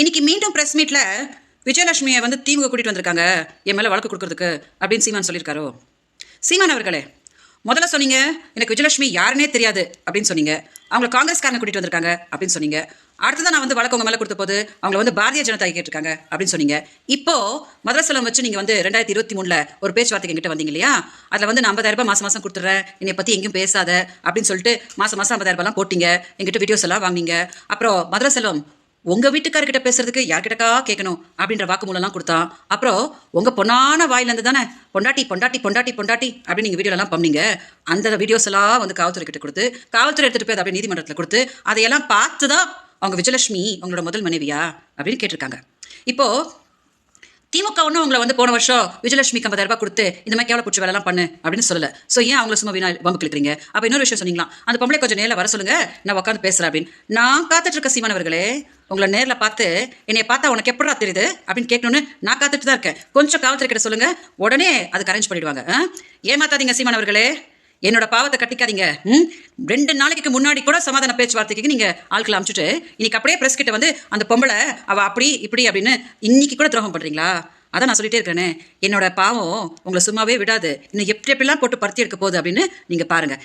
இன்னைக்கு மீண்டும் பிரஸ் மீட்ல விஜயலட்சுமியை வந்து திமுக கூட்டிட்டு வந்திருக்காங்க என் மேல வழக்கு கொடுக்கறதுக்கு அப்படின்னு சீமான் சொல்லியிருக்காரோ. சீமான் அவர்களே, முதல்ல சொன்னீங்க எனக்கு விஜயலட்சுமி யாருன்னே தெரியாது அப்படின்னு சொன்னீங்க. அவங்க காங்கிரஸ்காரங்க கூட்டிட்டு வந்திருக்காங்க அப்படின்னு சொன்னீங்க. அடுத்ததான் நான் வந்து வழக்கு உங்க மேல கொடுத்த போது அவங்களை வந்து பாரதிய ஜனதா கேட்டிருக்காங்க அப்படின்னு சொன்னீங்க. இப்போ மதரசலம் வச்சு நீங்க வந்து 2023 ஒரு பேச்சுவார்த்தைக்கு எங்கிட்ட வந்தீங்க இல்லையா? அதுல வந்து நான் 50,000 ரூபாய் மாசம் கொடுத்துறேன், என்னை பத்தி எங்கேயும் பேசாத அப்படின்னு சொல்லிட்டு மாசம் 50,000 ரூபாய் போட்டீங்க. எங்கிட்ட வீடியோஸ் எல்லாம் வாங்கினீங்க. அப்புறம் மதரசலம் உங்க வீட்டுக்காரர்கிட்ட பேசுறதுக்கு யார்கிட்டக்கா கேட்கணும் அப்படின்ற வாக்குமூலம் கொடுத்தான். அப்புறம் உங்க பொண்ணான வாயிலிருந்து தானே பொண்டாட்டி பொண்டாட்டி பொண்டாட்டி பொண்டாட்டி அப்படின்னு நீங்க வீடியோ எல்லாம் பண்ணீங்க. அந்த வீடியோஸ் எல்லாம் வந்து காவல்துறை கிட்ட கொடுத்து காவல்துறை எடுத்துட்டு போய் அப்படியே நீதிமன்றத்தில் கொடுத்து அதையெல்லாம் பார்த்துதான் அவங்க விஜயலட்சுமி உங்களோட முதல் மனைவியா அப்படின்னு கேட்டிருக்காங்க. இப்போ திமுக ஒன்றும் உங்களை வந்து போன வருஷம் விஜயலட்சுமிக்கு 50,000 ரூபாய் கொடுத்து இந்த மாதிரி கேவல பிடிச்ச வேலைலாம் பண்ணு அப்படின்னு சொல்லலை. ஸோ ஏன் அவங்கள சும்மா வீணா வம்பு கிழக்கிறீங்க? அப்போ இன்னொரு விஷயம் சொன்னீங்களா, அந்த பொம்பளை கொஞ்சம் நேரில் வர சொல்லுங்க, நான் உட்காந்து பேசுகிறேன் அப்படின்னு. நான் காத்துட்டு இருக்க சீமானவர்களே, உங்களை நேரில் பார்த்து என்னைய பார்த்தா உனக்கு எப்படா தெரியுது அப்படின்னு கேட்கணும்னு நான் காத்துட்டு தான் இருக்கேன். கொஞ்சம் காவல்துறை கிட்ட சொல்லுங்க, உடனே அதுக்கு அரேஞ்ச் பண்ணிடுவாங்க. ஏமாத்தாதீங்க சீமானவர்களே, என்னோட பாவத்தை கட்டிக்காதீங்க. 2 நாளைக்கு முன்னாடி கூட சமாதான பேச்சுவார்த்தைக்கு நீங்க ஆட்களை அனுப்பிச்சுட்டு இன்னைக்கு அப்படியே பிரஸ் கிட்ட வந்து அந்த பொம்பளை அவ அப்படி இப்படி அப்படின்னு இன்னைக்கு கூட துரோகம் பண்றீங்களா? அதான் நான் சொல்லிட்டே இருக்கேனே, என்னோட பாவம் உங்களை சும்மாவே விடாது. இன்னும் எப்படிலாம் போட்டு பருத்தி எடுக்க போகுது அப்படின்னு நீங்க பாருங்க.